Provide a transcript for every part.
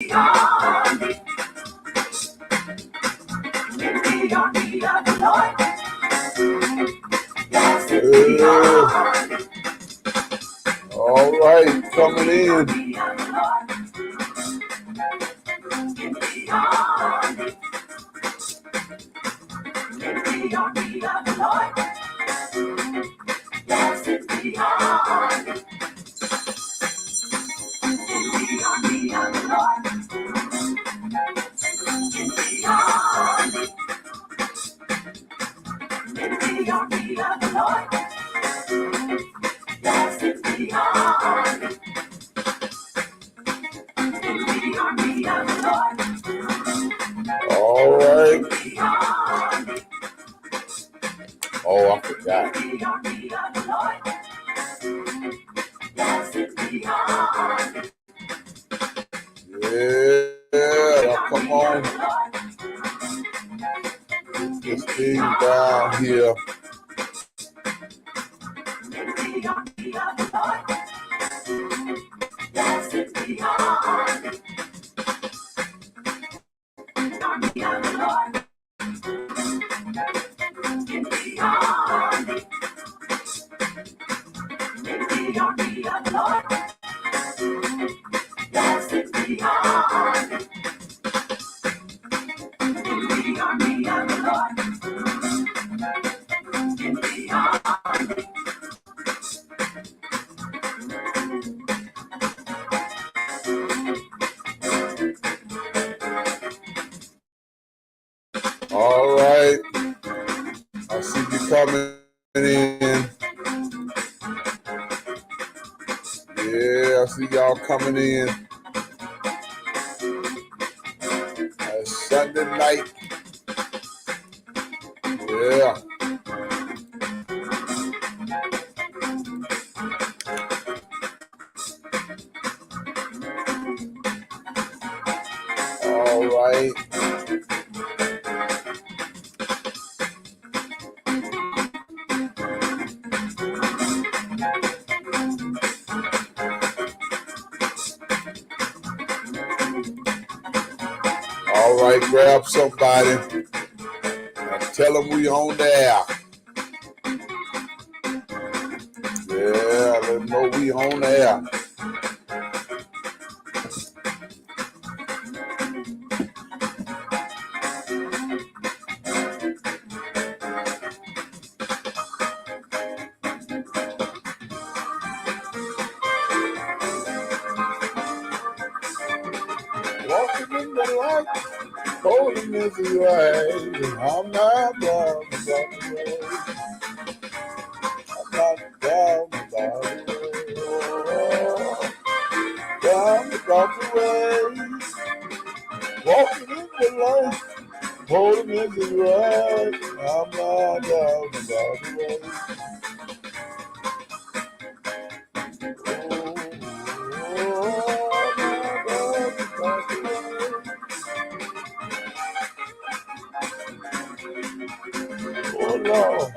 All right, coming in. All right. Oh, I forgot. Yeah, come on. Get this thing down here. All right. I see you coming in. Yeah, I see y'all coming in. Sunday night. Yeah. All right. All right, grab somebody and tell them we on the air. Yeah, let them know we on the air. Walking in the light, holding this way. I'm not down about the way. I'm not down about the way. Down about the way. Walking in the light, holding this way. I'm not down about the way. Oh, Lord.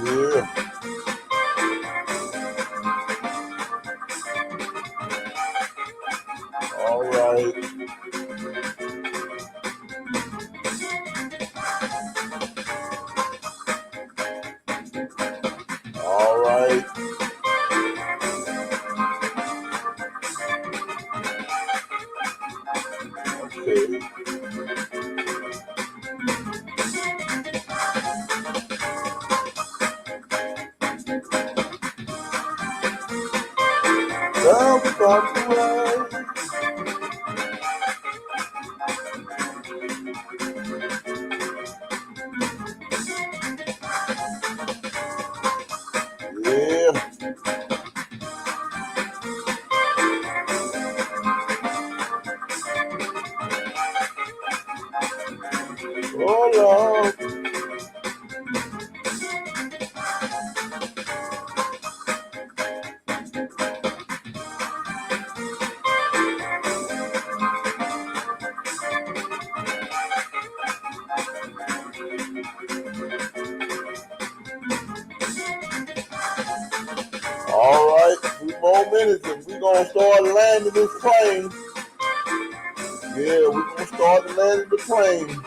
Yeah. All right. All right. Okay. Down about the way. Yeah. Oh, Lord. 3 more minutes and we're going to start landing this plane. Yeah, we're going to start landing the plane.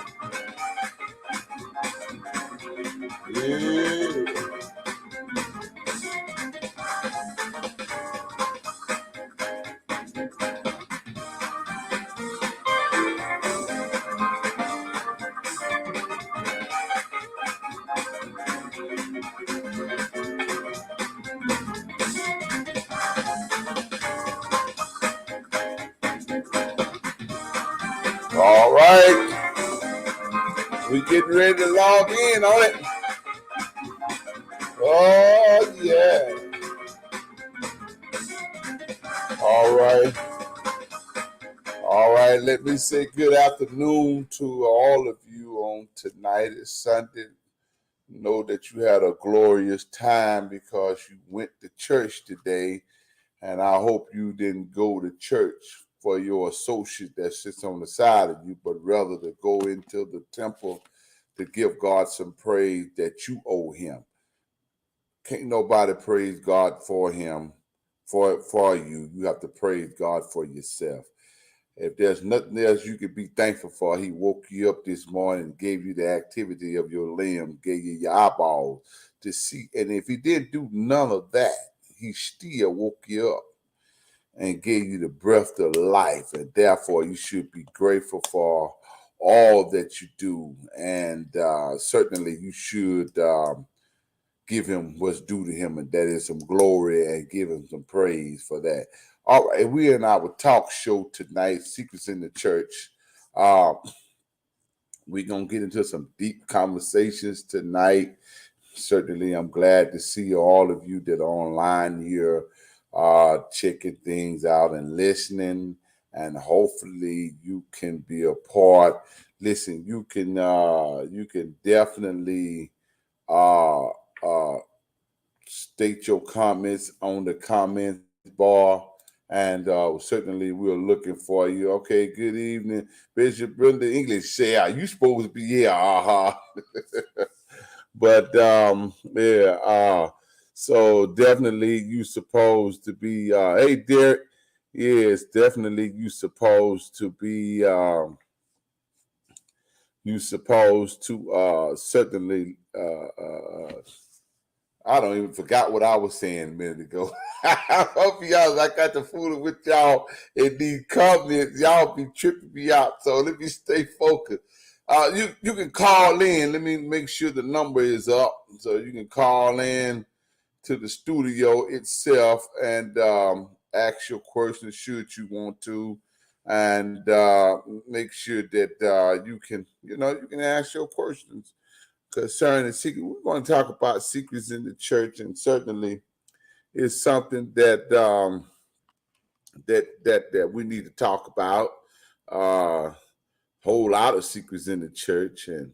Yeah. All right. We getting ready to log in on it. Oh, yeah. All right. All right. Let me say good afternoon to all of you on tonight. It's Sunday. Know that you had a glorious time because you went to church today. And I hope you didn't go to church for your associate that sits on the side of you, but rather to go into the temple to give God some praise that you owe him. Can't nobody praise God for him, for you. You have to praise God for yourself. If there's nothing else you could be thankful for, he woke you up this morning, gave you the activity of your limb, gave you your eyeballs to see. And if he didn't do none of that, he still woke you up and gave you the breath of life. And therefore, you should be grateful for all that you do. And certainly you should give him what's due to him, and that is some glory, and give him some praise for that. All right, we're in our talk show tonight, Secrets in the Church. We're going to get into some deep conversations tonight. Certainly, I'm glad to see all of you that are online here, checking things out and listening, and hopefully you can be a part. Listen, you can definitely state your comments on the comments bar, and certainly we're looking for you. Okay, good evening, Bishop Brenda English. Yeah, you supposed to be here, but so definitely you supposed to be. Hey, Derek, yes, definitely you supposed to be. You supposed to certainly. I don't even forgot what I was saying a minute ago. I hope y'all, I got the food with y'all in these comments. Y'all be tripping me out. So let me stay focused. You can call in. Let me make sure the number is up. So you can call in to the studio itself and ask your questions should you want to. And make sure that you can ask your questions concerning secret. We're going to talk about secrets in the church, and certainly it's something that that we need to talk about. Whole lot of secrets in the church, and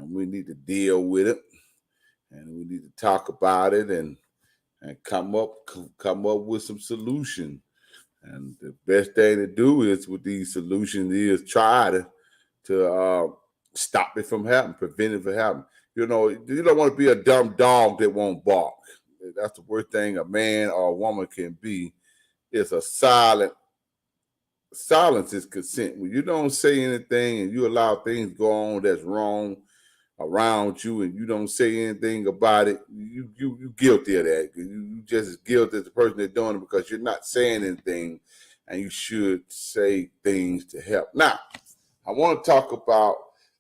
we need to deal with it, and we need to talk about it, and come up with some solution. And the best thing to do is with these solutions is try to stop it from happening, prevent it from happening. You don't want to be a dumb dog that won't bark. That's the worst thing a man or a woman can be. It's a silence is consent. When you don't say anything and you allow things to go on that's wrong around you, and you don't say anything about it, you guilty of that. You just as guilty as the person that's doing it, because you're not saying anything, and you should say things to help. Now, I want to talk about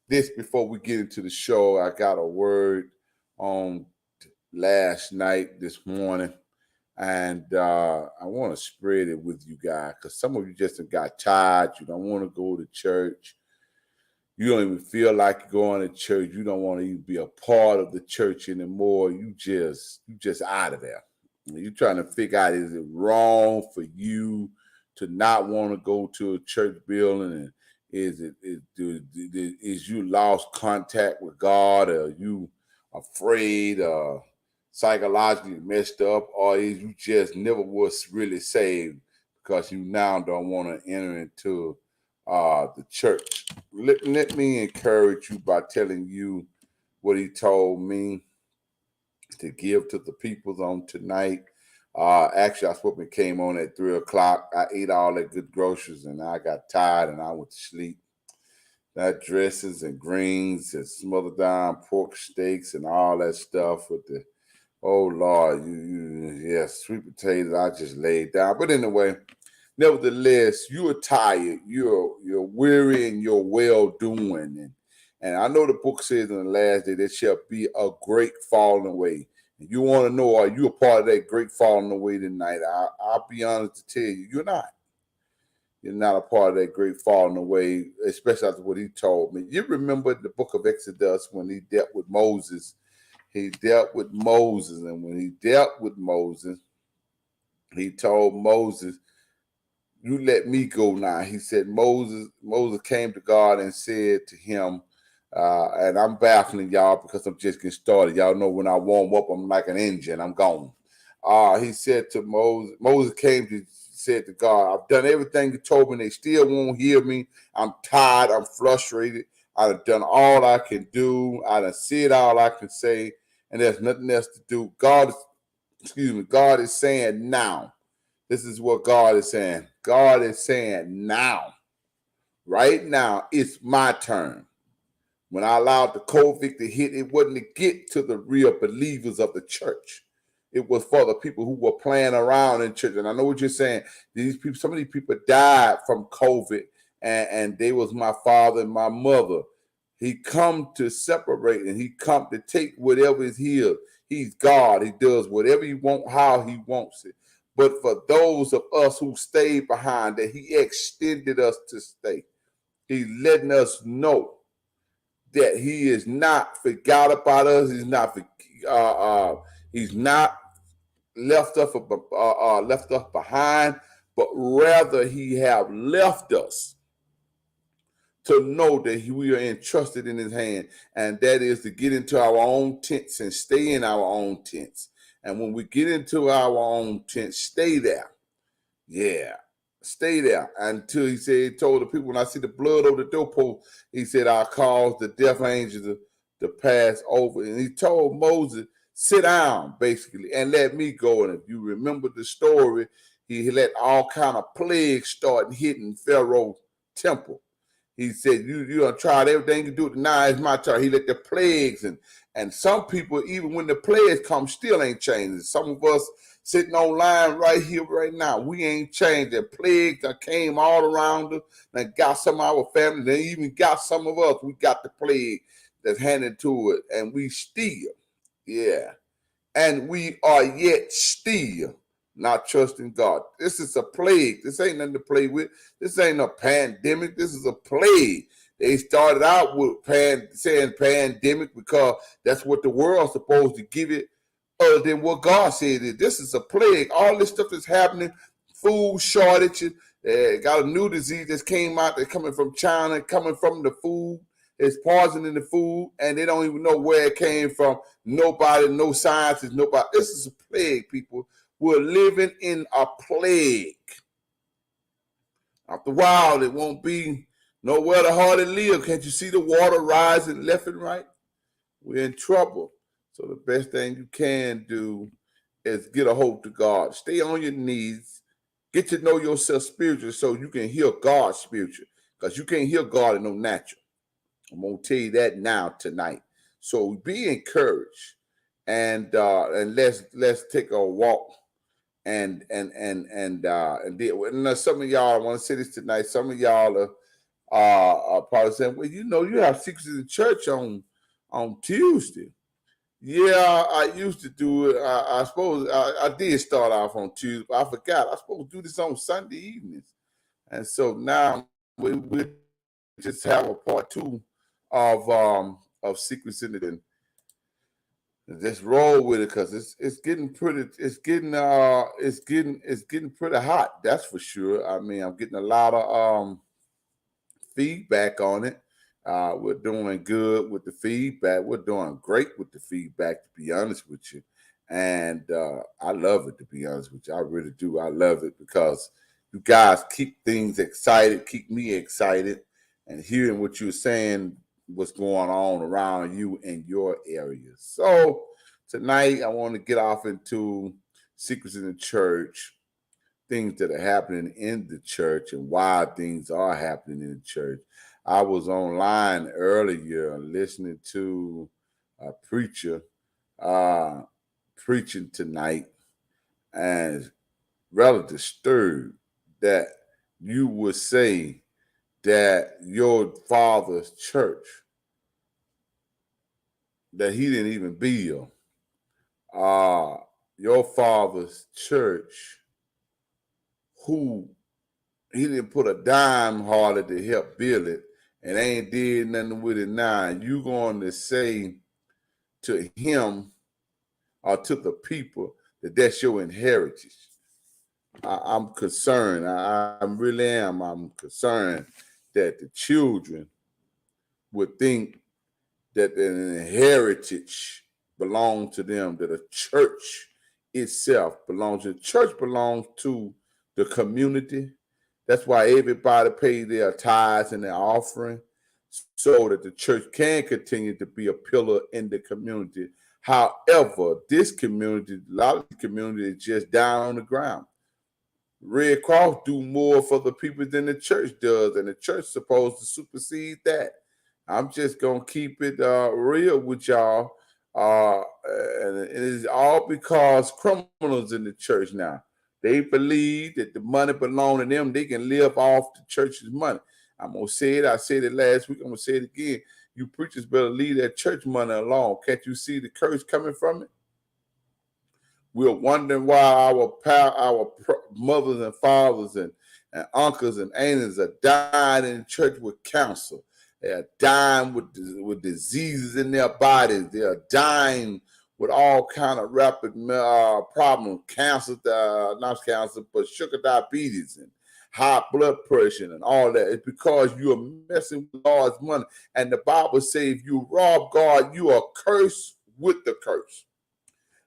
this before we get into the show. I got a word on last night, this morning, and I want to spread it with you guys, because some of you just got tired. You don't want to go to church. You don't even feel like going to church. You don't want to even be a part of the church anymore. You just out of there. You're trying to figure out, is it wrong for you to not want to go to a church building? And is you lost contact with God? Or are you afraid, psychologically messed up? Or is you just never was really saved because you now don't want to enter into the church? Let me encourage you by telling you what he told me to give to the people on tonight. Actually, I supposed to came on at 3 o'clock. I ate all that good groceries, and I got tired, and I went to sleep. That dressings and greens and smothered down pork steaks and all that stuff with the oh Lord, yeah, sweet potatoes. I just laid down. But anyway, nevertheless, you are tired, you're weary, and you're well doing. And I know the book says in the last day there shall be a great falling away. And you want to know, are you a part of that great falling away tonight? I'll be honest to tell you, you're not. You're not a part of that great falling away, especially after what he told me. You remember the book of Exodus when he dealt with Moses. He dealt with Moses, and when he dealt with Moses, he told Moses, "You let me go now." He said, Moses came to God and said to him, and I'm baffling y'all because I'm just getting started. Y'all know when I warm up, I'm like an engine. I'm gone. He said to Moses said to God, "I've done everything you told me. They still won't hear me. I'm tired. I'm frustrated. I've done all I can do. I done said all I can say, and there's nothing else to do." God is saying now. This is what God is saying. God is saying now, right now, it's my turn. When I allowed the COVID to hit, it wasn't to get to the real believers of the church. It was for the people who were playing around in church. And I know what you're saying. Some of these people died from COVID, and they was my father and my mother. He come to separate, and he come to take whatever is his. He's God. He does whatever he wants, how he wants it. But for those of us who stayed behind, that he extended us to stay. He's letting us know that he is not forgot about us. He's not left us behind, but rather he have left us to know that we are entrusted in his hand, and that is to get into our own tents and stay in our own tents. And when we get into our own tents, stay there. Yeah, stay there until he told the people, when I see the blood over the doorpost, he said, "I'll cause the death angels to pass over." And he told Moses, "Sit down," basically, "and let me go." And if you remember the story, he let all kind of plagues start hitting Pharaoh's temple. He said, "You done tried everything you do. Now it's my turn." He let the plagues and some people, even when the plagues come, still ain't changing. Some of us sitting online right here, right now, we ain't changed. The plagues that came all around us, that got some of our family, they even got some of us. We got the plague that's handed to it, and we still, yeah, and we are yet still not trusting God. This is a plague. This ain't nothing to play with. This ain't a pandemic. This is a plague. They started out with saying pandemic because that's what the world's supposed to give it, other than what God said. This is a plague. All this stuff that's happening, food shortages, got a new disease that came out that's coming from China, coming from the food. It's poisoning the food, and they don't even know where it came from. Nobody, no scientists, nobody. This is a plague, people. We're living in a plague. After a while, it won't be nowhere to hardly live. Can't you see the water rising left and right? We're in trouble. So the best thing you can do is get a hold to God. Stay on your knees. Get to know yourself spiritually so you can hear God spiritually. Because you can't hear God in no natural. I'm gonna tell you that now tonight. So be encouraged, and let's take a walk and deal with. And some of y'all, I want to say this tonight. Some of y'all are probably saying, "Well, you have secrets in the church on Tuesday." Yeah, I used to do it. I suppose I did start off on Tuesday, but I forgot. I was supposed to do this on Sunday evenings, and so now we just have a part two of Secrets in it, and just roll with it because it's getting pretty hot. That's for sure. I mean, I'm getting a lot of feedback on it. We're doing good with the feedback. We're doing great with the feedback, to be honest with you. And I love it, to be honest with you. I really do. I love it because you guys keep things excited, keep me excited, and hearing what you're saying, what's going on around you in your area. So tonight, I want to get off into secrets in the church, things that are happening in the church and why things are happening in the church. I was online earlier listening to a preacher preaching tonight, and rather disturbed that you would say that your father's church that he didn't even build, your father's church, who he didn't put a dime harder to help build it and ain't did nothing with it now, you going to say to him or to the people that that's your inheritance? I'm concerned. I really am. I'm concerned that the children would think that an heritage belongs to them, that a church itself belongs to. The church belongs to the community. That's why everybody pays their tithes and their offering so that the church can continue to be a pillar in the community. However, this community, a lot of the community is just down on the ground. Red Cross do more for the people than the church does, and the church is supposed to supersede that. I'm just gonna keep it real with y'all, and it is all because criminals in the church now. They believe that the money belongs to them. They can live off the church's money. I'm gonna say it. I said it last week. I'm gonna say it again. You preachers better leave that church money alone. Can't you see the curse coming from it? We're wondering why our mothers and fathers and uncles and aunts are dying in church with cancer. They are dying with diseases in their bodies. They are dying with all kind of rapid problems, cancer, not cancer, but sugar diabetes and high blood pressure and all that. It's because you are messing with God's money. And the Bible says if you rob God, you are cursed with the curse.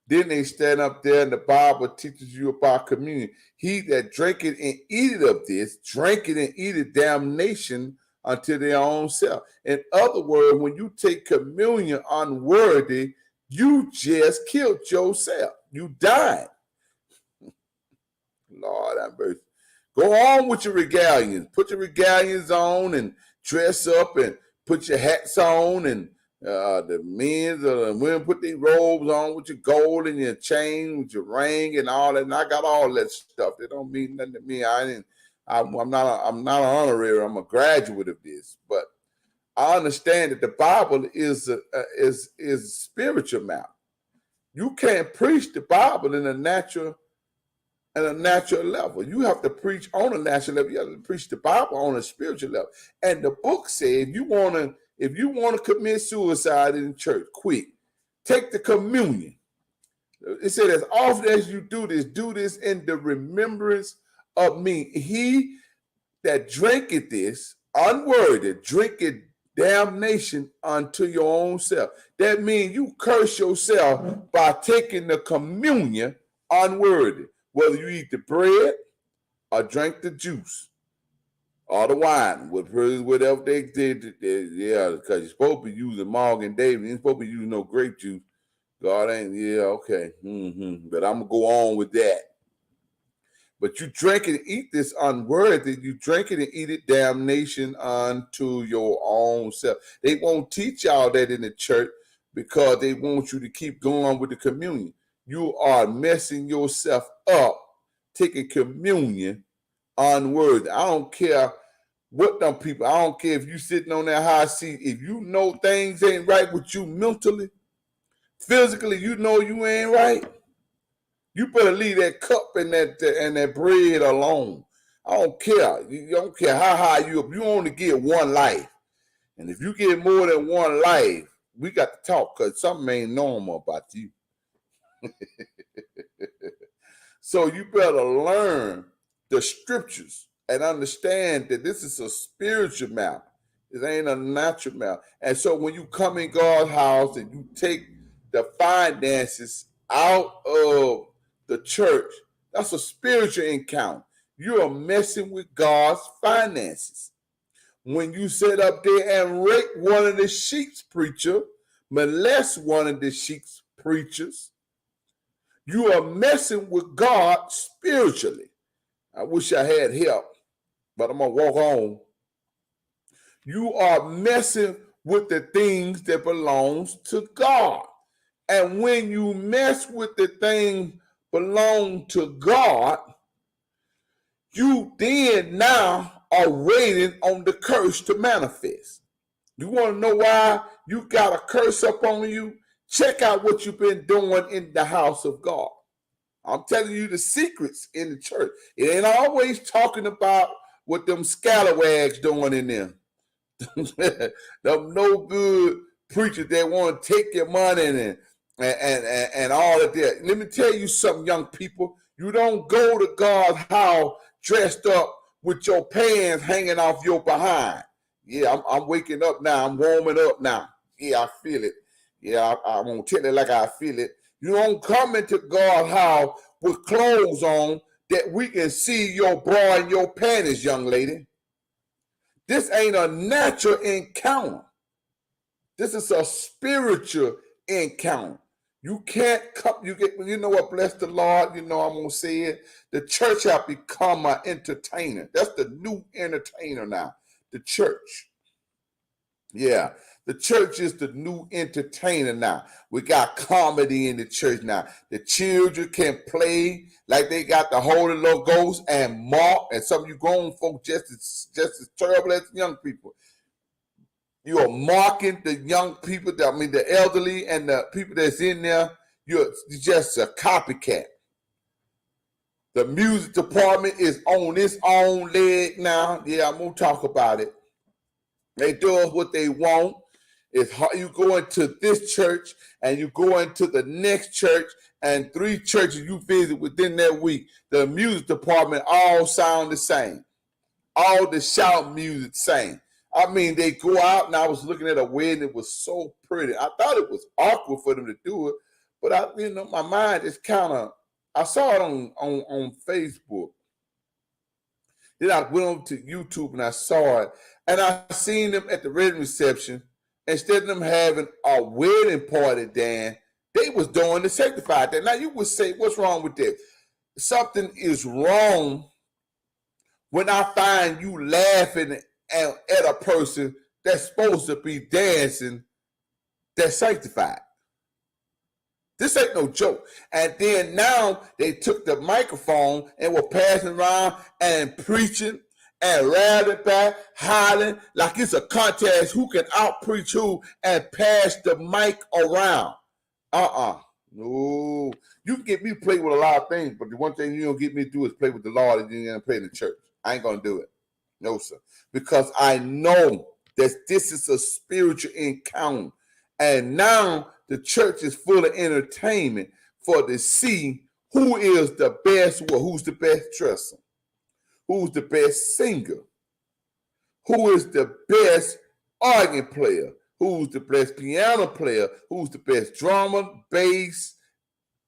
Then they stand up there and the Bible teaches you about communion. He that drinketh and eateth of this, drinketh and eateth damnation unto their own self. In other words, when you take communion unworthy, you just killed yourself. You died. Lord have mercy. Go on with your regalians. Put your regalians on and dress up and put your hats on, and the men or the women put their robes on with your gold and your chain, with your ring and all that. And I got all that stuff. It don't mean nothing to me. I'm not an honorary. I'm a graduate of this, but I understand that the Bible is spiritual matter. You can't preach the Bible in a natural level. You have to preach on a natural level. You have to preach the Bible on a spiritual level. And the book says if you want to commit suicide in the church, quick, take the communion. It said, as often as you do this in the remembrance of me. He that drinketh this unworthy, drinketh damnation unto your own self. That means you curse yourself by taking the communion unworthy. Whether you eat the bread or drink the juice or the wine, whatever they did, yeah, because you're supposed to be using Morgan David. You're supposed to be using no grape juice. God ain't, yeah, okay. But I'm going to go on with that. But you drink it and eat this unworthy. You drink it and eat it damnation unto your own self. They won't teach y'all that in the church because they want you to keep going with the communion. You are messing yourself up taking communion unworthy. I don't care what them people, I don't care if you sitting on that high seat. If you know things ain't right with you mentally, physically, you know you ain't right, you better leave that cup and that bread alone. I don't care. You don't care how high you up. You only get one life. And if you get more than one life, we got to talk because something ain't normal about you. So you better learn the scriptures and understand that this is a spiritual matter. It ain't a natural matter. And so when you come in God's house and you take the finances out of the church, that's a spiritual encounter. You are messing with God's finances. When you sit up there and rape one of the sheep's preacher, molest one of the sheep's preachers, You are messing with God spiritually. I wish I had help, but I'm going to walk on. You are messing with the things that belongs to God. And when you mess with the thing belong to God, you then now are waiting on the curse to manifest. You want to know why you got a curse up on you? Check out what you've been doing in the house of God. I'm telling you the secrets in the church. It ain't always talking about what them scalawags doing in there. Them no good preachers that want to take your money and all of that. Let me tell you something, young people. You don't go to God's house dressed up with your pants hanging off your behind. Yeah, I'm waking up now. I'm warming up now. Yeah, I feel it. Yeah, I'm going to tell it like I feel it. You don't come into God's house with clothes on that we can see your bra and your panties, young lady. This ain't a natural encounter. This is a spiritual encounter. You can't come, you know what, bless the Lord, you know I'm going to say it. The church have become an entertainer. That's the new entertainer now, the church. Yeah, the church is the new entertainer now. We got comedy in the church now. The children can play like they got the Holy Ghost and mock, and some of you grown folk just as terrible as young people. You are mocking the young people, the elderly and the people that's in there. You're just a copycat. The music department is on its own leg now. Yeah, I'm going to talk about it. They do what they want. It's hard. You go into this church and you go into the next church, and 3 churches you visit within that week. The music department all sound the same. All the shout music same. I mean, they go out, and I was looking at a wedding. It was so pretty. I thought it was awkward for them to do it, but my mind just kind of. I saw it on Facebook. Then I went over to YouTube and I saw it, and I seen them at the wedding reception. Instead of them having a wedding party, Dan, they was doing the sanctified day. Now you would say, what's wrong with that? Something is wrong when I find you laughing at a person that's supposed to be dancing that's sanctified. This ain't no joke. And then now they took the microphone and were passing around and preaching and rattling back, hollering like it's a contest who can out-preach who and pass the mic around. No. You can get me to play with a lot of things, but the one thing you don't get me to do is play with the Lord and you're going to play in the church. I ain't going to do it. No, sir. Because I know that this is a spiritual encounter. And now the church is full of entertainment for to see who is the best, who's the best dresser, who's the best singer, who is the best organ player, who's the best piano player, who's the best drummer, bass.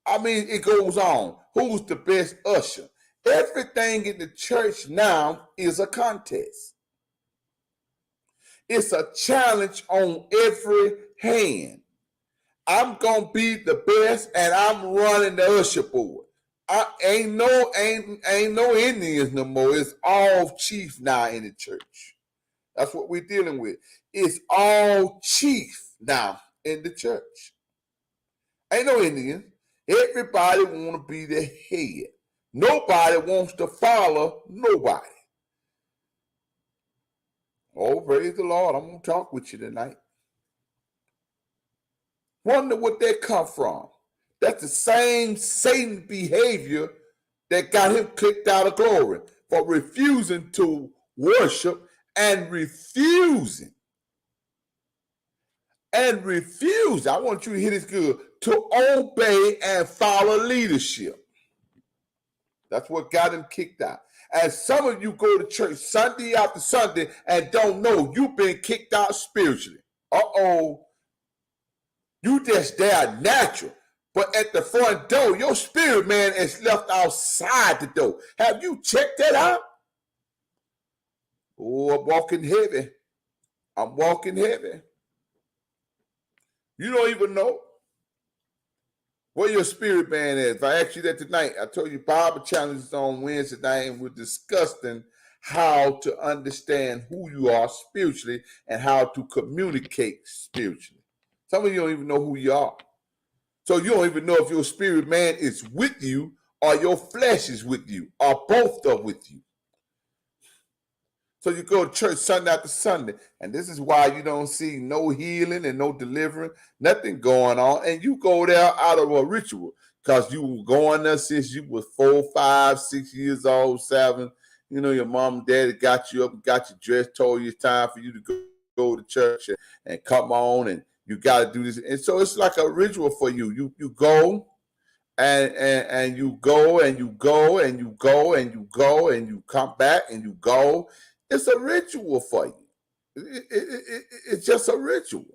I mean, it goes on. Who's the best usher? Everything in the church now is a contest. It's a challenge on every hand. I'm gonna be the best, and I'm running the usher board. Ain't no Indians no more. It's all chief now in the church. That's what we're dealing with. It's all chief now in the church. Ain't no Indians. Everybody want to be the head. Nobody wants to follow nobody. Oh, praise the Lord. I'm going to talk with you tonight. Wonder what that come from. That's the same Satan behavior that got him kicked out of glory for refusing to worship and refusing. I want you to hear this good, to obey and follow leadership. That's what got him kicked out. And some of you go to church Sunday after Sunday and don't know you've been kicked out spiritually. You just there natural. But at the front door, your spirit man is left outside the door. Have you checked that out? Oh, I'm walking heavy. You don't even know. Where your spirit man is. If I ask you that tonight, I told you Bible challenges on Wednesday night, and we're discussing how to understand who you are spiritually and how to communicate spiritually. Some of you don't even know who you are. So you don't even know if your spirit man is with you or your flesh is with you or both are with you. So you go to church Sunday after Sunday, and this is why you don't see no healing and no delivering, nothing going on. And you go there out of a ritual because you were going there since you were 4, 5, 6 years old, 7. You know, your mom and daddy got you up and got you dressed, told you it's time for you to go to church and come on, and you got to do this. And so it's like a ritual for you. You go and you go and you go and you go and you go and you come back and you go. It's a ritual for you. It's just a ritual.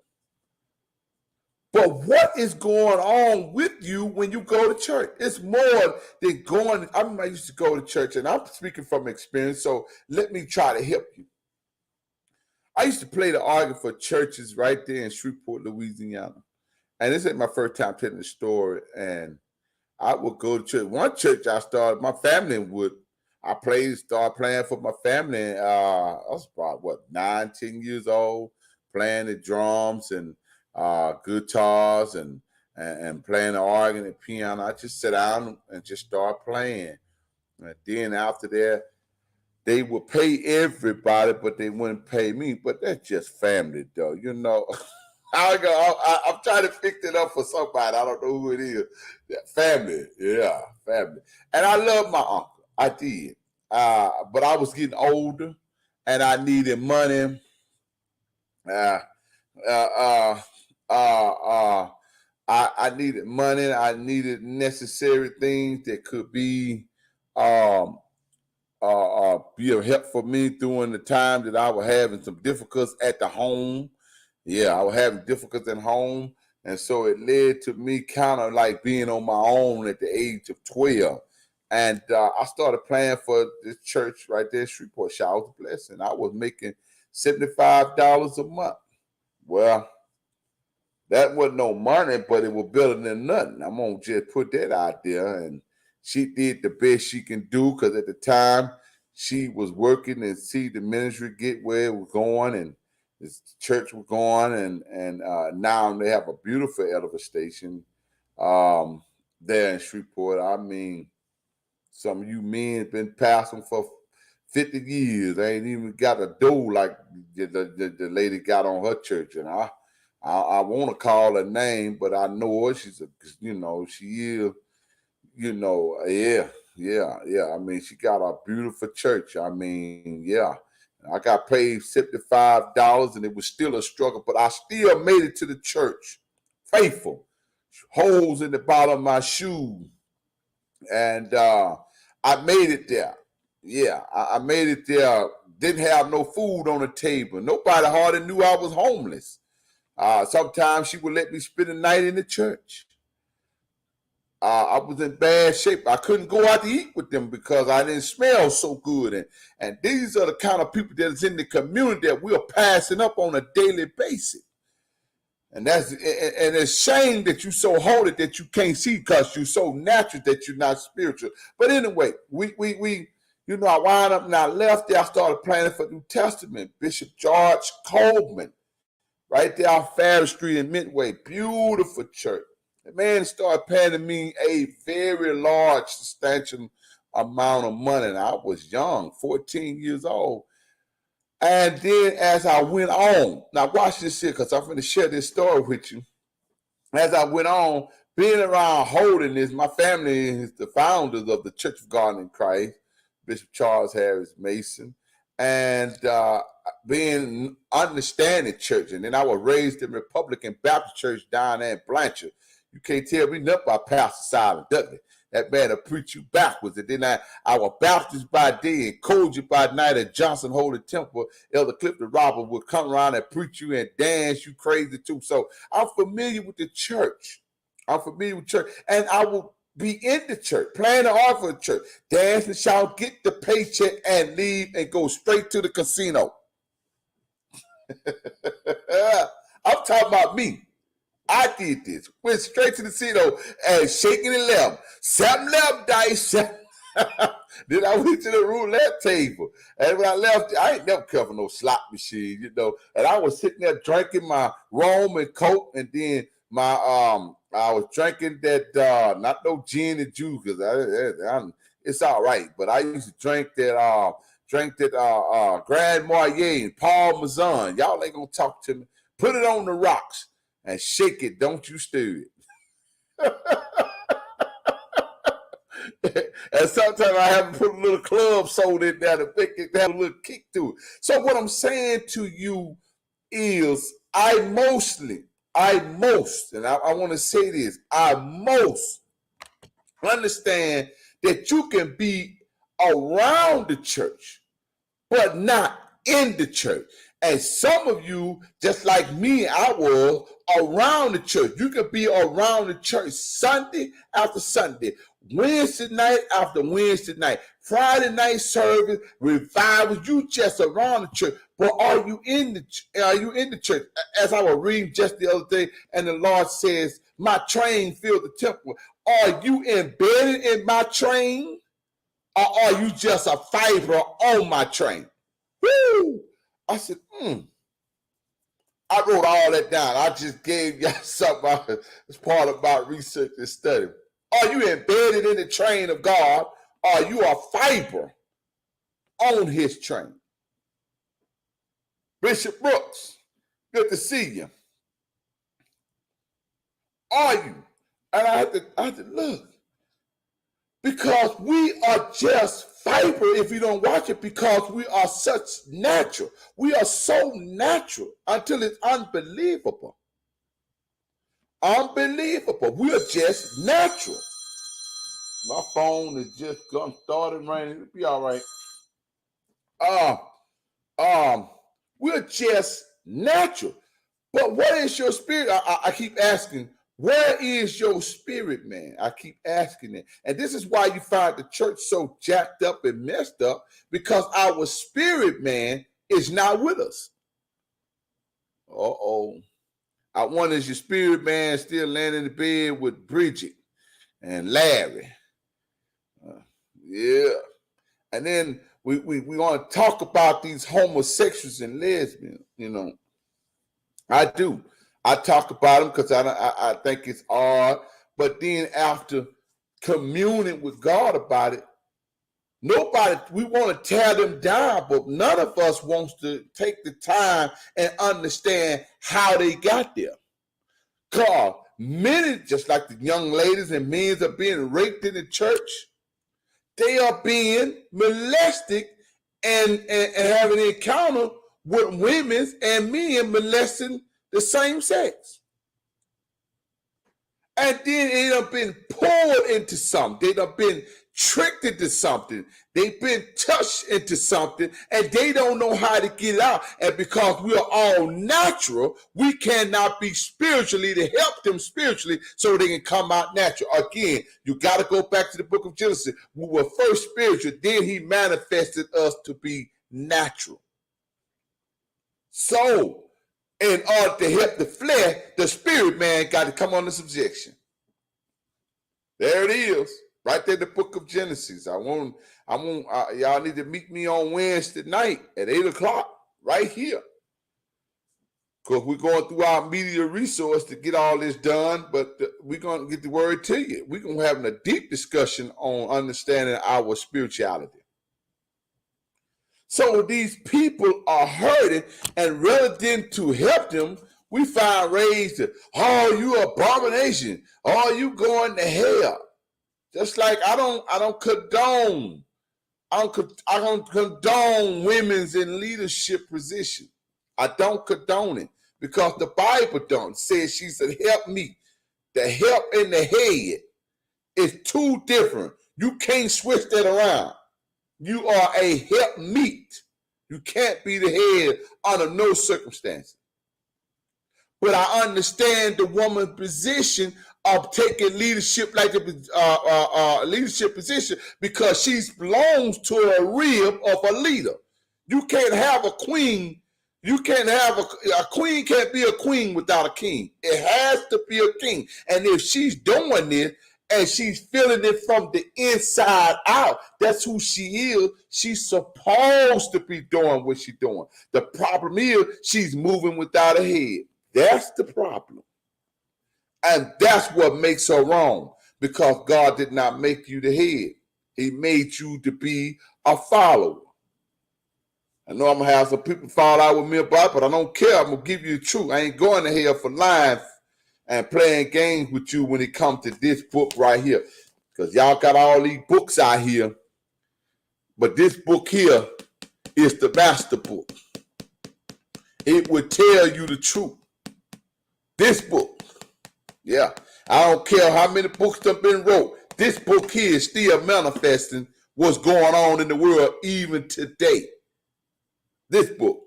But what is going on with you when you go to church? It's more than going. I used to go to church, and I'm speaking from experience, so let me try to help you. I used to play the organ for churches right there in Shreveport, Louisiana. And this ain't my first time telling the story. And I would go to church. One church I started, my family would. I started playing for my family. I was about 9, 10 years old, playing the drums and guitars and playing the organ and piano. I just sit down and just start playing. And then after that, they would pay everybody, but they wouldn't pay me. But that's just family, though. You know, I'm trying to fix it up for somebody. I don't know who it is. Yeah, family. Yeah, family. And I love my uncle. I did. But I was getting older and I needed money. I needed money. I needed necessary things that could be of help for me during the time that I was having some difficulties at the home. Yeah, I was having difficulties at home. And so it led to me kind of like being on my own at the age of 12. And I started playing for this church right there, Shreveport Showers of Blessing. I was making $75 a month. Well, that wasn't no money, but it was better than nothing. I'm going to just put that out there. And she did the best she can do because at the time she was working and see the ministry get where it was going and this church was going. And now they have a beautiful elevator station there in Shreveport. I mean, some of you men been passing for 50 years. They ain't even got a door like the lady got on her church. And I want to call her name, but I know her. She's she is, yeah. I mean, she got a beautiful church. I mean, yeah. I got paid $75 and it was still a struggle, but I still made it to the church. Faithful. Holes in the bottom of my shoe. And I made it there. Yeah, I made it there. Didn't have no food on the table. Nobody hardly knew I was homeless. Sometimes she would let me spend the night in the church. I was in bad shape. I couldn't go out to eat with them because I didn't smell so good. And these are the kind of people that's in the community that we're passing up on a daily basis. And it's shame that you're so holy that you can't see because you're so natural that you're not spiritual. But anyway, we I wound up and I left there. I started planning for New Testament. Bishop George Coleman, right there off Fair Street in Midway. Beautiful church. The man started paying me a very large, substantial amount of money. And I was young, 14 years old. And then as I went on, now watch this here because I'm going to share this story with you. As I went on, being around holiness, my family is the founders of the Church of God in Christ, Bishop Charles Harris Mason, and being understanding church. And then I was raised in Republican Baptist Church down there in Blanchard. You can't tell me nothing about Pastor Simon Dudley. That man will preach you backwards. And then I was Baptist by day and Kojic by night at Johnson Holy Temple. Elder Clifton Robert would come around and preach you and dance you crazy too. So I'm familiar with the church. And I will be in the church, playing the organ for the church, dance and shout, get the paycheck and leave and go straight to the casino. I'm talking about me. I did this. Went straight to the casino and shaking it left. 7 left dice. Then I went to the roulette table. And when I left, I ain't never covered no slot machine, you know. And I was sitting there drinking my rum and coke, and then my I was drinking that not no gin and juice, because it's all right. But I used to drink that Grand Marnier and Paul Mazon. Y'all ain't gonna talk to me. Put it on the rocks and shake it. Don't you stir it. And sometimes I have to put a little club soda in there to make it have a little kick to it. So what I'm saying to you is I most, and I want to say this, I most understand that you can be around the church, but not in the church. And some of you, just like me, I was around the church. You can be around the church Sunday after Sunday, Wednesday night after Wednesday night, Friday night service, revival. You just around the church, but are you in the church? As I was reading just the other day, and the Lord says, "My train filled the temple." Are you embedded in my train, or are you just a fiber on my train? Woo! I said, I wrote all that down. I just gave y'all something as part of my research and study. Are you embedded in the train of God? Or are you a fiber on his train? Bishop Brooks, good to see you. Are you? And I had to look. Because we are just fiber if you don't watch it, because we are such natural. We are so natural until it's unbelievable. Unbelievable. We are just natural. My phone is just started raining. It'll be all right. We're just natural. But what is your spirit? I keep asking, where is your spirit, man? I keep asking it. And this is why you find the church so jacked up and messed up, because our spirit, man, is not with us. I wonder, is your spirit, man, still laying in the bed with Bridget and Larry? Yeah. And then we want to talk about these homosexuals and lesbians, you know. I do. I talk about them because I think it's odd. But then after communing with God about it, we want to tear them down, but none of us wants to take the time and understand how they got there. Because many, just like the young ladies and men are being raped in the church, they are being molested and having an encounter with women and men molesting the same sex. And then they have been pulled into something. They have been tricked into something. They've been touched into something, and they don't know how to get out. And because we are all natural, we cannot be spiritually to help them spiritually so they can come out natural. Again, you got to go back to the book of Genesis. We were first spiritual, then he manifested us to be natural. So, in order to help the flesh, the spirit man got to come under subjection. There it is, right there in the book of Genesis. Y'all need to meet me on Wednesday night at 8:00, right here. Because we're going through our media resource to get all this done, but we're going to get the word to you. We're going to have a deep discussion on understanding our spirituality. So these people are hurting, and rather than to help them, we find ways to, you abomination, you going to hell. Just like I don't condone women's in leadership position. I don't condone it because the Bible don't say she's a help me. The help and the head is two different. You can't switch that around. You are a helpmeet. You can't be the head under no circumstances. But I understand the woman's position of taking leadership like a leadership position because she belongs to a rib of a leader. You can't have a queen, You can't have a queen can't be a queen without a king. It has to be a king. And if she's doing this and she's feeling it from the inside out, that's who she is. She's supposed to be doing what she's doing. The problem is she's moving without a head. That's the problem. And that's what makes her wrong, because God did not make you the head. He made you to be a follower. I know I'm going to have some people fall out with me about it, but I don't care. I'm going to give you the truth. I ain't going to hell for lying and playing games with you when it comes to this book right here. Because y'all got all these books out here. But this book here is the master book. It will tell you the truth. This book. Yeah. I don't care how many books have been wrote. This book here is still manifesting what's going on in the world even today. This book.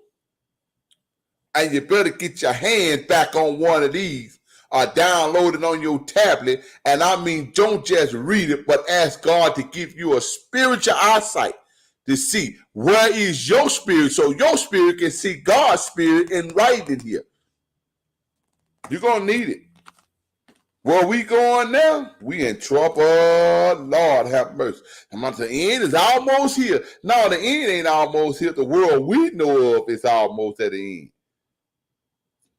And you better get your hands back on one of these or download it on your tablet. And I mean, don't just read it, but ask God to give you a spiritual eyesight to see where is your spirit, so your spirit can see God's spirit in writing here. You're going to need it. Where we going now? We in trouble. Lord have mercy. The end is almost here. No, the end ain't almost here. The world we know of is almost at the end.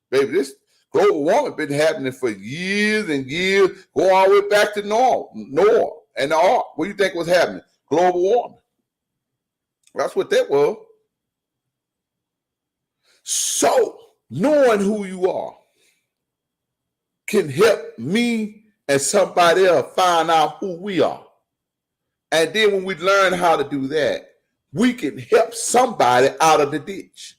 Baby, this global warming been happening for years and years. Go all the way back to Noah and the ark. What do you think was happening? Global warming. That's what that was. So, knowing who you are can help me and somebody else find out who we are. And then when we learn how to do that, we can help somebody out of the ditch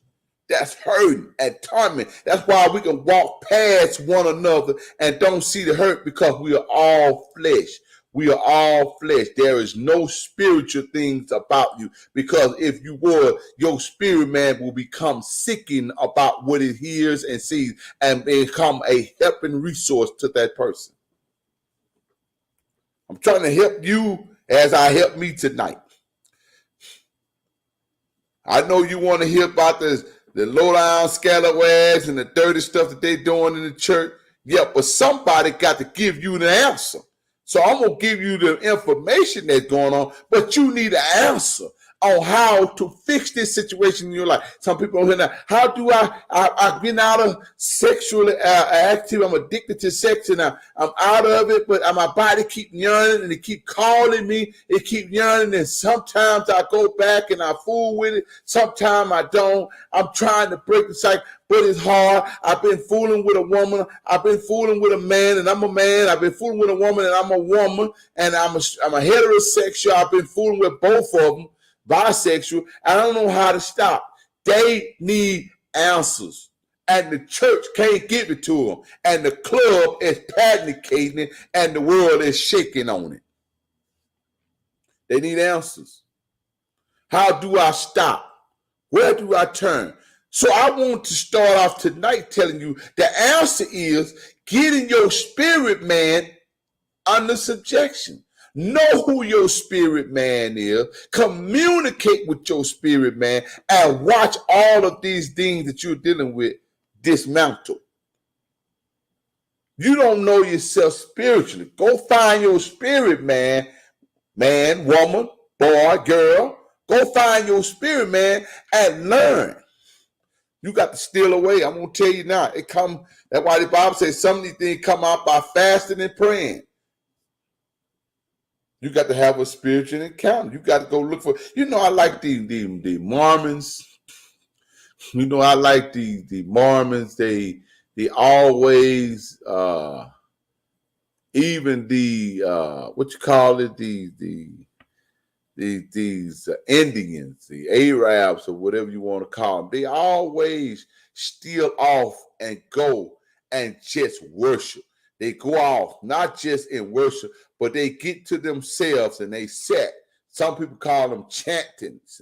that's hurting and tormented. That's why we can walk past one another and don't see the hurt, because we are all flesh. We are all flesh. There is no spiritual things about you, because if you were, your spirit man will become sickened about what it hears and sees and become a helping resource to that person. I'm trying to help you as I help me tonight. I know you want to hear about the low-down scalawags and the dirty stuff that they're doing in the church. Yeah, but somebody got to give you the answer. So I'm going to give you the information that's going on, but you need an answer on how to fix this situation in your life. Some people don't hear that. How do I've been out of sexually active. I'm addicted to sex and I'm out of it, but my body keep yearning and it keep calling me. It keep yearning, and sometimes I go back and I fool with it. Sometimes I don't. I'm trying to break the cycle, but it's hard. I've been fooling with a woman. I've been fooling with a man, and I'm a man. I've been fooling with a woman, and I'm a woman, and I'm a heterosexual. I've been fooling with both of them. Bisexual. I don't know how to stop. They need answers, and the church can't give it to them, and the club is panicking it, and the world is shaking on it. They need answers. How do I stop? Where do I turn? So I want to start off tonight telling you the answer is getting your spirit man under subjection. Know who your spirit man is, communicate with your spirit man, and watch all of these things that you're dealing with dismantle. You don't know yourself spiritually. Go find your spirit man, woman, boy, girl. Go find your spirit man and learn. You got to steal away. I'm going to tell you now. That's why the Bible says some of these things come out by fasting and praying. You got to have a spiritual encounter. You got to go look for, I like the Mormons. I like the Mormons. They always, even the, these Indians, the Arabs, or whatever you want to call them, they always steal off and go and just worship. They go off, not just in worship, but they get to themselves and they set. Some people call them chantings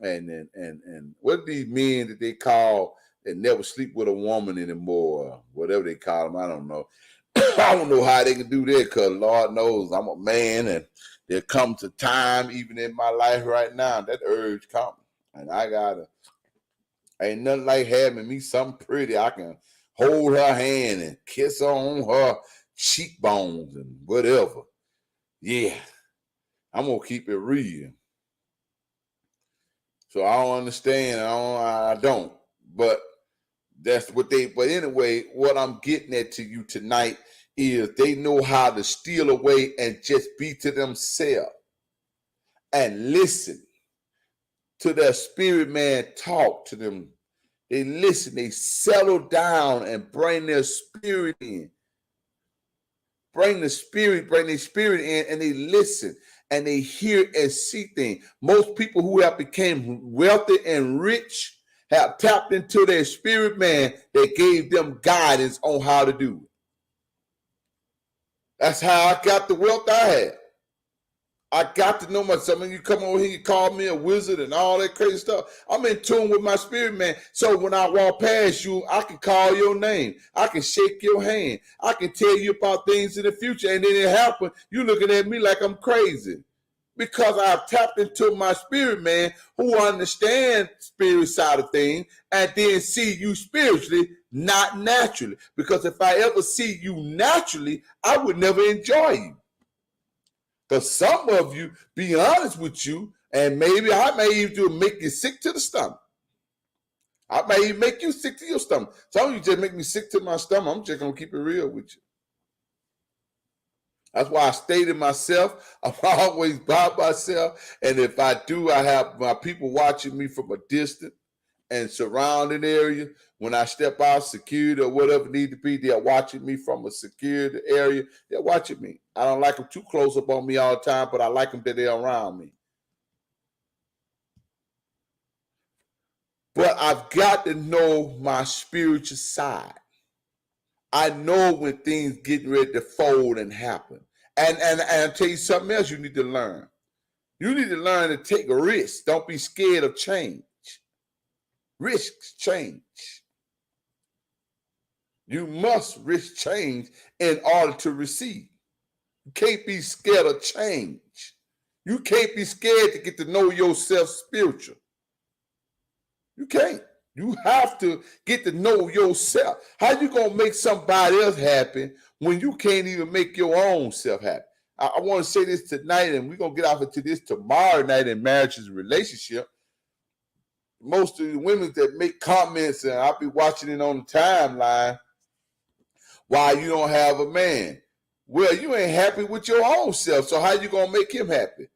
and what are these men that they call that never sleep with a woman anymore, whatever they call them, I don't know. I don't know how they can do that, because Lord knows I'm a man, and there comes a time even in my life right now that urge comes, and I gotta Ain't nothing like having me something pretty. I can hold her hand and kiss her on her cheekbones and whatever. Yeah, I'm gonna keep it real. So I don't understand. I don't. But that's what they. But anyway, what I'm getting at to you tonight is they know how to steal away and just be to themselves and listen to their spirit man talk to them. They listen, they settle down and bring their spirit in. Bring their spirit in, and they listen and they hear and see things. Most people who have become wealthy and rich have tapped into their spirit man that gave them guidance on how to do it. That's how I got the wealth I had. I got to know myself. When you come over here, you call me a wizard and all that crazy stuff. I'm in tune with my spirit, man. So when I walk past you, I can call your name. I can shake your hand. I can tell you about things in the future. And then it happens. You looking at me like I'm crazy. Because I've tapped into my spirit, man, who understands spirit side of things and then see you spiritually, not naturally. Because if I ever see you naturally, I would never enjoy you. Because some of you, be honest with you, and maybe I may even make you sick to the stomach. I may even make you sick to your stomach. Some of you just make me sick to my stomach. I'm just going to keep it real with you. That's why I stay to myself. I'm always by myself. And if I do, I have my people watching me from a distant and surrounding area. When I step out, security or whatever need to be, they're watching me from a security area. They're watching me. I don't like them too close up on me all the time, but I like them that they're around me. But I've got to know my spiritual side. I know when things getting ready to fold and happen. And I'll tell you something else you need to learn. You need to learn to take a risk. Don't be scared of change. Risks change. You must risk change in order to receive. You can't be scared of change. You can't be scared to get to know yourself spiritual. You can't. You have to get to know yourself. How you going to make somebody else happy when you can't even make your own self happy? I want to say this tonight, and we're going to get off into this tomorrow night in marriages and relationship. Most of the women that make comments, and I'll be watching it on the timeline, why you don't have a man. Well, you ain't happy with your own self, so how you going to make him happy?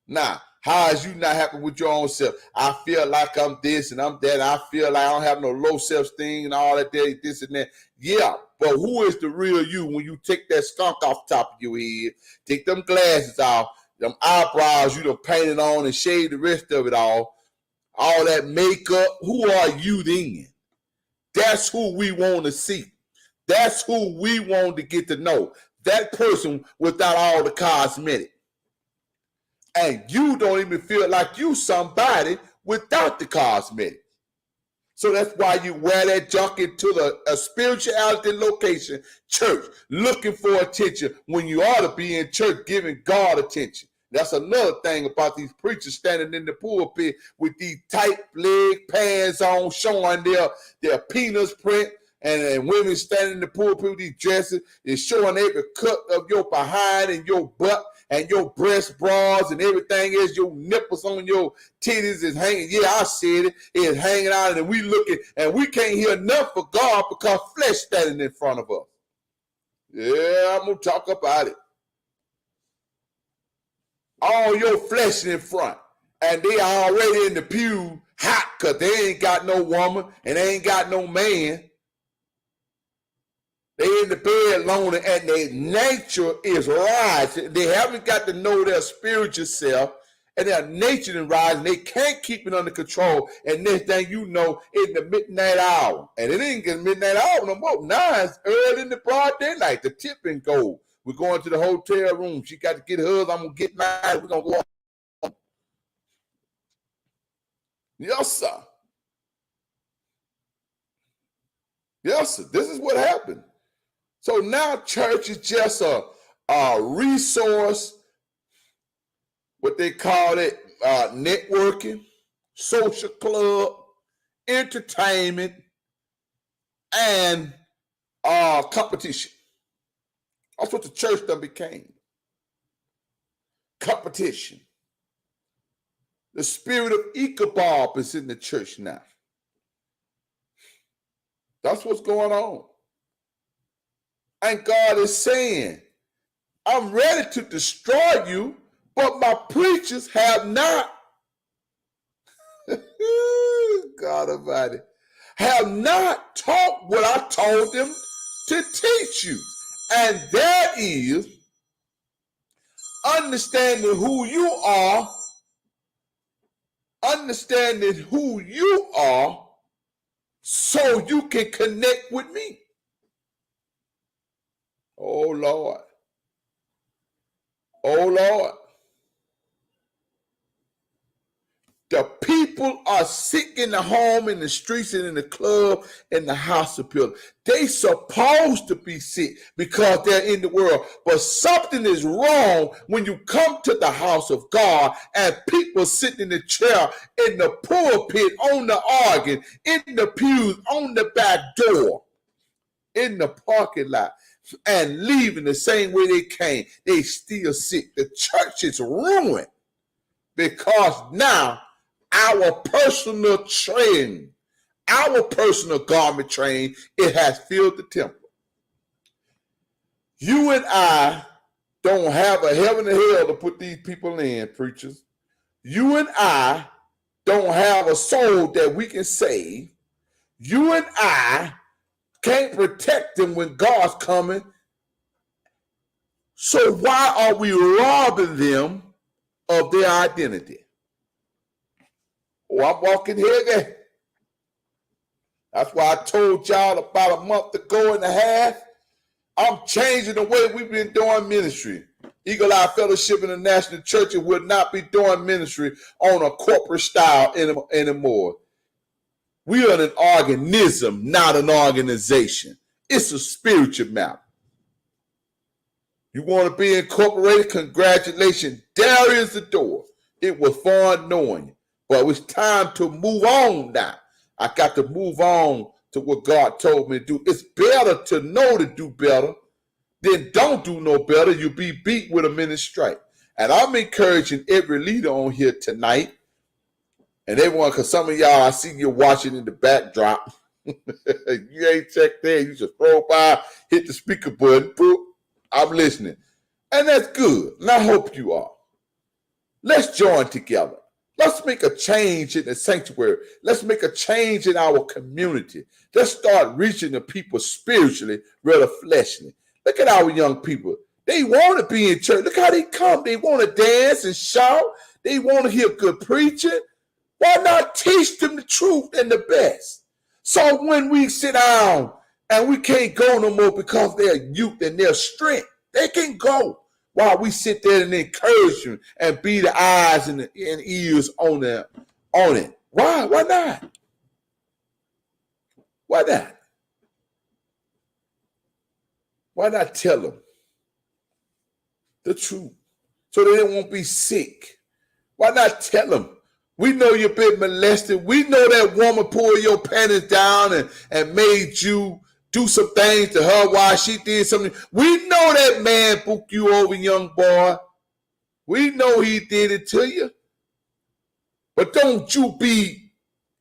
Nah, how is you not happy with your own self? I feel like I'm this and I'm that. I feel like I don't have no low self-esteem and all that, this and that. Yeah, but who is the real you when you take that skunk off the top of your head, take them glasses off, them eyebrows you done painted on and shade the rest of it all that makeup? Who are you then? That's who we want to see. That's who we want to get to know. That person without all the cosmetic. And you don't even feel like you somebody without the cosmetic. So that's why you wear that junk into a spirituality location, church, looking for attention when you ought to be in church giving God attention. That's another thing about these preachers standing in the pulpit with these tight leg pants on, showing their penis print, and women standing in the pulpit with these dresses is showing every cut of your behind and your butt and your breast bras and everything else. Your nipples on your titties is hanging. Yeah, I said it. It's hanging out, and we looking, and we can't hear enough for God because flesh standing in front of us. Yeah, I'm going to talk about it. All your flesh in front, and they already in the pew hot because they ain't got no woman and they ain't got no man. They in the bed lonely, and their nature is rising. They haven't got to know their spiritual self, and their nature is rising. They can't keep it under control. And next thing you know, it's the midnight hour. And it ain't getting midnight hour no more. Now it's early in the broad daylight. The tipping goes. We're going to the hotel room. She got to get hers. I'm going to get mine. We're going to go on. Yes, sir. Yes, sir. This is what happened. So now church is just a resource, what they call it, networking, social club, entertainment, and competition. That's what the church done became. Competition. The spirit of Ichabod is in the church now. That's what's going on. And God is saying, I'm ready to destroy you, but my preachers have not. God Almighty. Have not taught what I told them to teach you. And that is understanding who you are, so you can connect with me. Oh Lord. Oh Lord. The people are sick in the home, in the streets, and in the club, in the hospital. They supposed to be sick because they're in the world. But something is wrong when you come to the house of God and people sitting in the chair, in the pulpit, on the organ, in the pews, on the back door, in the parking lot, and leaving the same way they came. They still sick. The church is ruined because now our personal trend, our personal garment train, it has filled the temple. You and I don't have a heaven and hell to put these people in, preachers. You and I don't have a soul that we can save. You and I can't protect them when God's coming. So why are we robbing them of their identity? Oh, I'm walking here again. That's why I told y'all about a month ago and a half, I'm changing the way we've been doing ministry. Eagle Eye Fellowship International Church will not be doing ministry on a corporate style anymore. We are an organism, not an organization. It's a spiritual matter. You want to be incorporated? Congratulations. There is the door. It was fun knowing you. But it's time to move on now. I got to move on to what God told me to do. It's better to know to do better than don't do no better. You'll be beat with a minute strike. And I'm encouraging every leader on here tonight, and everyone, because some of y'all, I see you watching in the backdrop. You ain't checked there. You just scroll by, hit the speaker button, boop, I'm listening. And that's good. And I hope you are. Let's join together. Let's make a change in the sanctuary. Let's make a change in our community. Let's start reaching the people spiritually rather fleshly. Look at our young people. They want to be in church. Look how they come. They want to dance and shout. They want to hear good preaching. Why not teach them the truth and the best? So when we sit down and we can't go no more because they're youth and their strength, they can go while we sit there and encourage them and be the eyes and ears on it. Why? Why not? Why not? Why not tell them the truth so they won't be sick? Why not tell them? We know you've been molested. We know that woman pulled your panties down and made you do some things to her while she did something. We know that man booked you over, young boy. We know he did it to you. But don't you be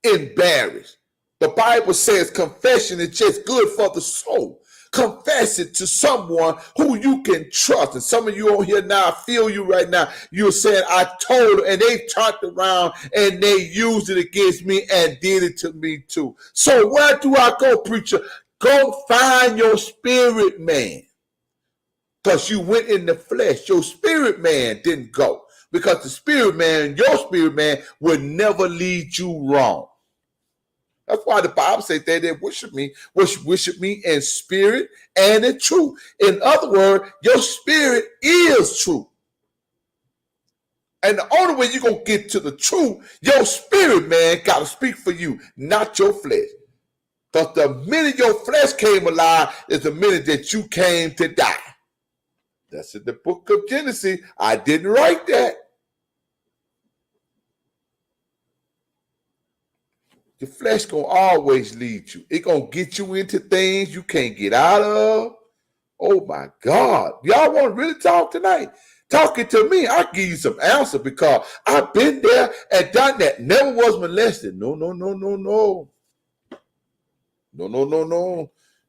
embarrassed. The Bible says confession is just good for the soul. Confess it to someone who you can trust. And some of you on here now, I feel you right now. You're saying, I told them, and they turned around and they used it against me and did it to me too. So where do I go, preacher? Go find your spirit man. Because you went in the flesh. Your spirit man didn't go. Because the spirit man, your spirit man, will never lead you wrong. That's why the Bible says they worship me in spirit and in truth. In other words, your spirit is true. And the only way you're going to get to the truth, your spirit man got to speak for you, not your flesh. Because the minute your flesh came alive is the minute that you came to die. That's in the book of Genesis. I didn't write that. The flesh gonna always lead you. It gonna get you into things you can't get out of. Oh my God. Y'all want to really talk tonight? Talking to me, I'll give you some answer because I've been there and done that. Never was molested. No. No.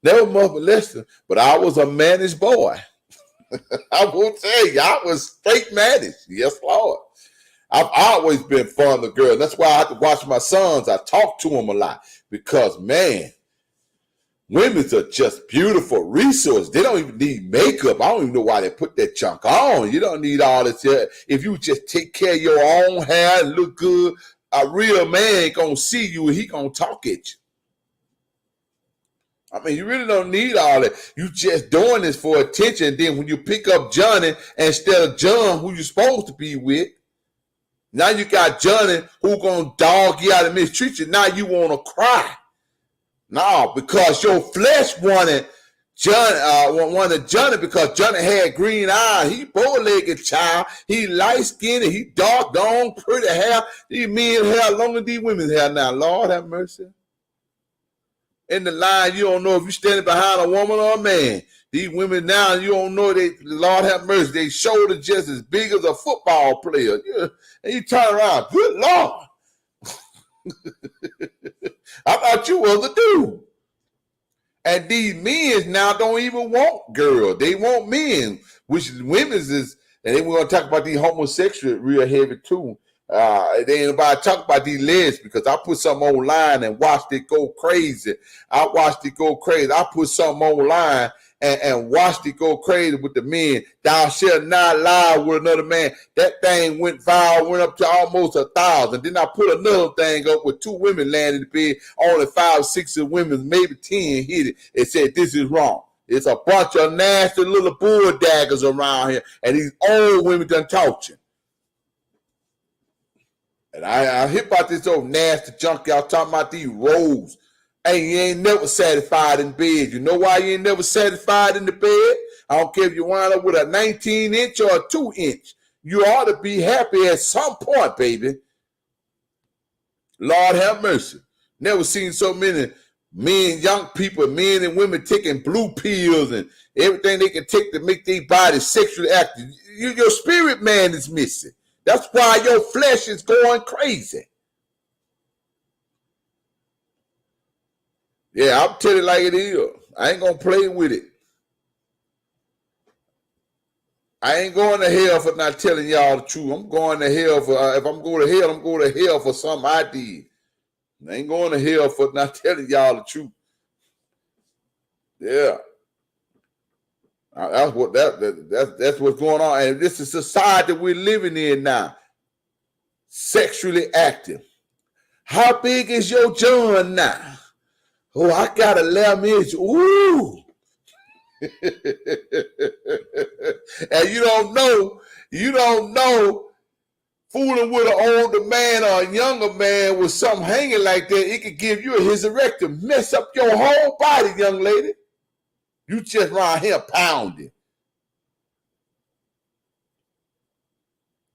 Never was molested. But I was a managed boy. I will tell you, I was straight managed. Yes, Lord. I've always been fond of girls. That's why I have to watch my sons. I talk to them a lot because, man, women are just beautiful resources. They don't even need makeup. I don't even know why they put that junk on. You don't need all this hair. If you just take care of your own hair and look good, a real man ain't gonna see you and he gonna talk at you. I mean, you really don't need all that. You just doing this for attention. And then when you pick up Johnny instead of John, who you're supposed to be with, now you got Johnny who gonna dog you out and mistreat you. Now you wanna cry. No, because your flesh wanted Johnny because Johnny had green eyes. He bow-legged child. He light-skinned. He dark, long, pretty hair. These men hair longer than these women's hair now. Lord have mercy. In the line, you don't know if you're standing behind a woman or a man. These women now, you don't know Lord have mercy, they shoulder just as big as a football player. And you turn around, good Lord. I thought you was a dude. And these men now don't even want girls. They want men, which women's is, and then we're going to talk about these homosexuals real heavy too. They ain't about to talk about these lesbians because I put something online and watched it go crazy. I put something online and watched it go crazy with the men. Thou shalt not lie with another man. That thing went viral, went up to almost 1,000. Then I put another thing up with 2 women landing in the bed. Only 5 or 6 women, maybe 10 hit it. It said, this is wrong. It's a bunch of nasty little bull daggers around here. And these old women done taught you. And I hit about this old nasty junk y'all talking about these roles. Hey, you ain't never satisfied in bed. You know why you ain't never satisfied in the bed? I don't care if you wind up with a 19-inch or a 2-inch. You ought to be happy at some point, baby. Lord have mercy. Never seen so many men, young people, men and women taking blue pills and everything they can take to make their body sexually active. Your spirit man is missing. That's why your flesh is going crazy. Yeah, I'll tell it like it is. I ain't going to play with it. I ain't going to hell for not telling y'all the truth. I'm going to hell for, if I'm going to hell, I'm going to hell for something I did. I ain't going to hell for not telling y'all the truth. Yeah. That's what's going on. And this is society we're living in now. Sexually active. How big is your John now? Oh, I got 11 inch. Ooh. And you don't know, fooling with an older man or a younger man with something hanging like that, it could give you a hysterectomy, mess up your whole body, young lady. You just around here pounding.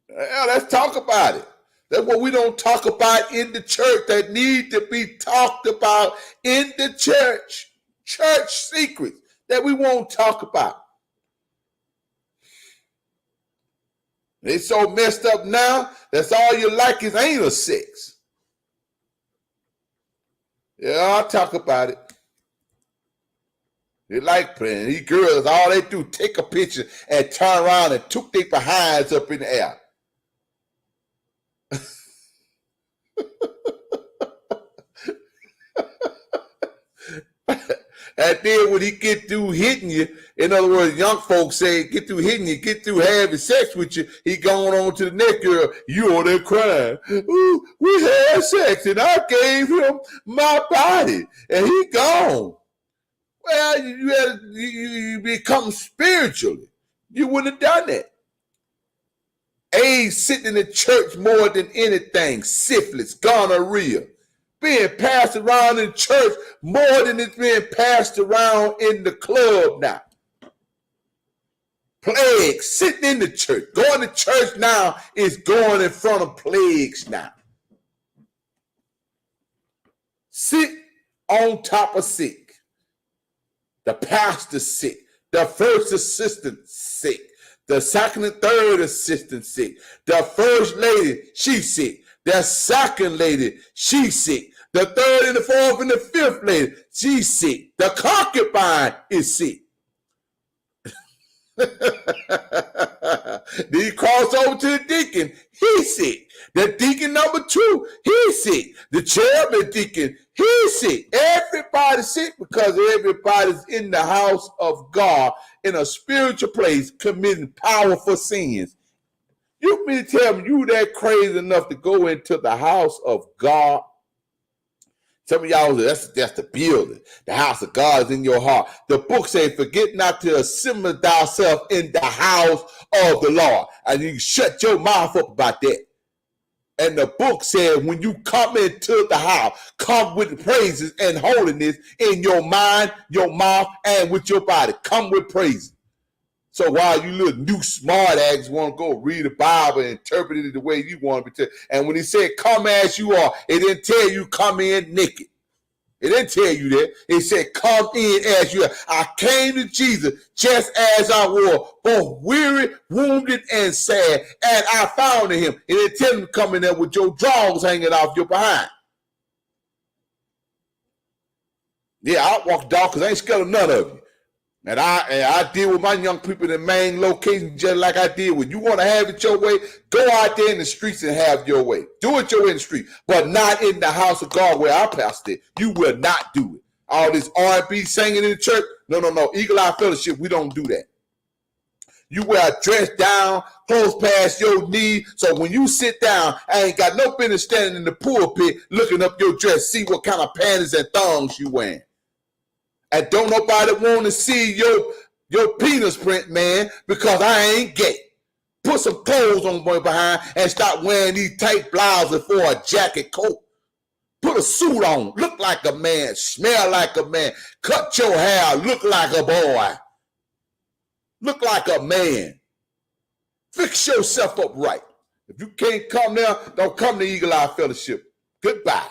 Yeah, let's talk about it. That's what we don't talk about in the church that need to be talked about in the church. Church secrets that we won't talk about. They so messed up now, that's all you like is anal sex. Yeah, I'll talk about it. They like playing. These girls, all they do, take a picture and turn around and took their behinds up in the air. And then when he get through hitting you, in other words, young folks say, get through hitting you, get through having sex with you, he going on to the next girl, you on there crying. Ooh, we had sex and I gave him my body and he gone. Well, you become spiritually. You wouldn't have done that. AIDS sitting in the church more than anything. Syphilis, gonorrhea. Being passed around in church more than it's being passed around in the club now. Plagues sitting in the church. Going to church now is going in front of plagues now. Sick on top of sick. The pastor sick. The first assistant sick. The second and third assistant sick. The first lady, she sick. The second lady, she sick. The third and the fourth and the fifth lady, she sick. The concubine is sick. Then you cross over to the deacon, he's sick. The deacon number 2, he's sick. The chairman deacon, he's sick. Everybody's sick because everybody's in the house of God in a spiritual place committing powerful sins. You mean to tell me you that crazy enough to go into the house of God? Some of y'all, that's the building. The house of God is in your heart. The book says, forget not to assemble thyself in the house of the Lord. And you can shut your mouth up about that. And the book said, when you come into the house, come with praises and holiness in your mind, your mouth, and with your body. Come with praises. So while you little new smart ass want to go read the Bible and interpret it the way you want to be, and when he said come as you are, it didn't tell you come in naked. It didn't tell you that. It said come in as you are. I came to Jesus just as I was, both weary, wounded, and sad, and I found him. And it tell him to come in there with your drawers hanging off your behind. Yeah, I walk the dog because I ain't scared of none of you. And I deal with my young people in the main location just like I did. When you want to have it your way, go out there in the streets and have your way. Do it your way in the street, but not in the house of God where I pastor. You will not do it. All this R&B singing in the church, no. Eagle Eye Fellowship, we don't do that. You wear a dress down, close past your knee, so when you sit down, I ain't got no business standing in the pulpit looking up your dress, see what kind of panties and thongs you wearing. And don't nobody want to see your penis print, man, because I ain't gay. Put some clothes on my behind and stop wearing these tight blouses for a jacket coat. Put a suit on. Look like a man. Smell like a man. Cut your hair. Look like a boy. Look like a man. Fix yourself up right. If you can't come there, don't come to Eagle Eye Fellowship. Goodbye.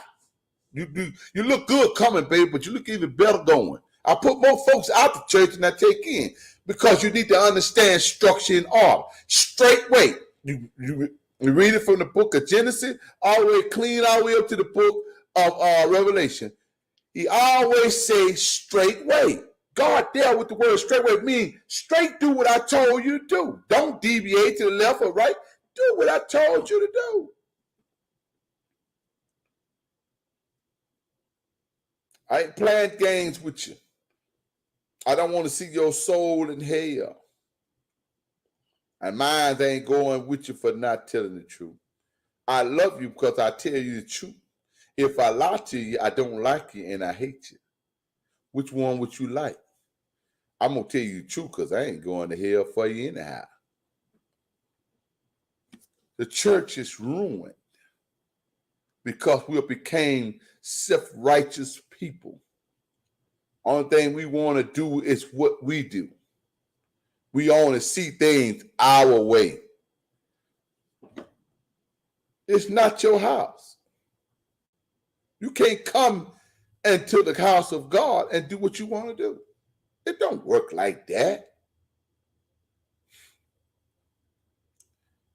You look good coming, baby, but you look even better going. I put more folks out the church than I take in because you need to understand structure and order. Straightway. You read it from the book of Genesis all the way clean, all the way up to the book of Revelation. He always says straightway. God there with the word straightway means straight do what I told you to do. Don't deviate to the left or right. Do what I told you to do. I ain't playing games with you. I don't want to see your soul in hell. And mine ain't going with you for not telling the truth. I love you because I tell you the truth. If I lie to you, I don't like you and I hate you. Which one would you like? I'm going to tell you the truth because I ain't going to hell for you anyhow. The church is ruined because we became self-righteous people. Only thing we want to do is what we do. We only see things our way. It's not your house. You can't come into the house of God and do what you want to do. It don't work like that.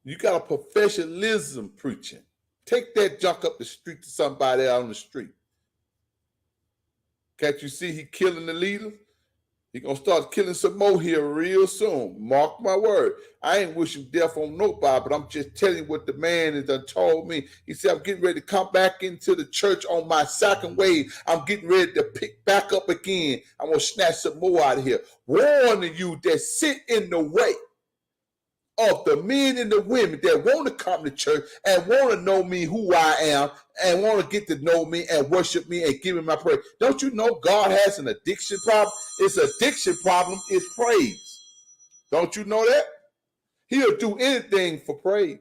You got a professionalism preaching. Take that junk up the street to somebody out on the street. Can't you see he killing the leaders? He gonna start killing some more here real soon. Mark my word. I ain't wishing death on nobody, but I'm just telling you what the man has done told me. He said, I'm getting ready to come back into the church on my second wave. I'm getting ready to pick back up again. I'm gonna snatch some more out of here. Warning you that sit in the way of the men and the women that want to come to church and want to know me, who I am, and want to get to know me and worship me and give me my praise. Don't you know God has an addiction problem? His addiction problem is praise. Don't you know that? He'll do anything for praise.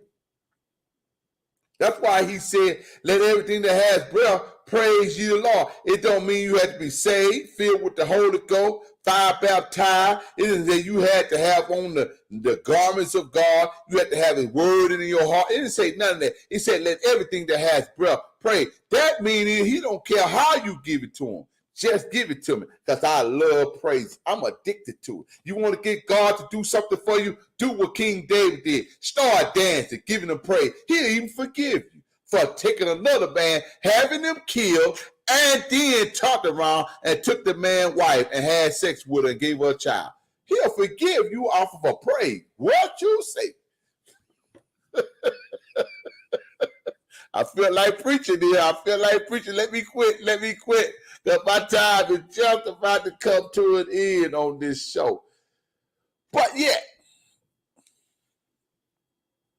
That's why he said, let everything that has breath praise ye the Lord. It don't mean you have to be saved, filled with the Holy Ghost, fire baptized. It didn't say you had to have on the garments of God. You had to have his word in your heart. It didn't say none of that. It said, let everything that has breath pray. That meaning he don't care how you give it to him. Just give it to me, because I love praise. I'm addicted to it. You want to get God to do something for you? Do what King David did. Start dancing, giving him praise. He'll even forgive you for taking another man, having them killed, and then turned around and took the man's wife and had sex with her and gave her a child. He'll forgive you off of a praise. What you say? I feel like preaching here. I feel like preaching. Let me quit. That my time is just about to come to an end on this show. But yet,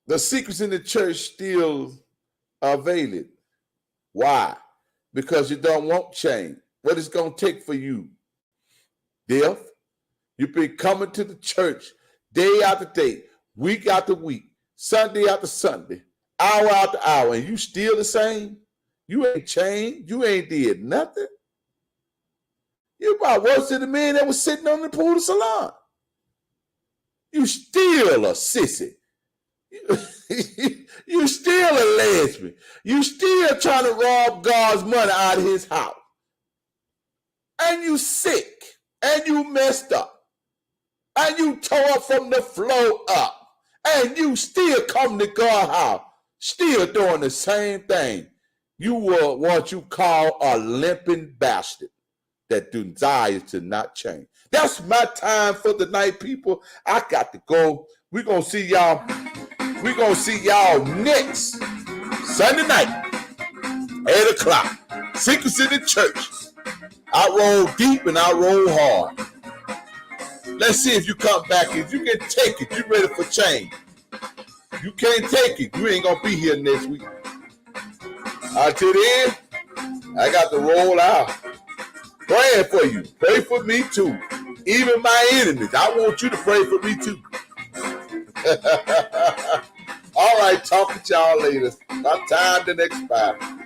the secrets in the church still are valid. Why? Because you don't want change. What it's going to take for you? Death. You've been coming to the church day after day, week after week, Sunday after Sunday, hour after hour, and you still the same? You ain't changed. You ain't did nothing. You about worse than the man that was sitting on the pool salon. You still a sissy. You still a lesbian. You still trying to rob God's money out of his house. And you sick. And you messed up. And you tore up from the floor up. And you still come to God's house. Still doing the same thing. You were what you call a limping bastard that desires to not change. That's my time for the night, people. I got to go. We're going to see y'all. We're going to see y'all next Sunday night, 8 o'clock. Secrets in the church. I roll deep and I roll hard. Let's see if you come back. If you can take it, you ready for change. You can't take it, you ain't going to be here next week. Until then, I got to roll out. Praying for you. Pray for me too. Even my enemies. I want you to pray for me too. All right, talk to y'all later. My time to expire.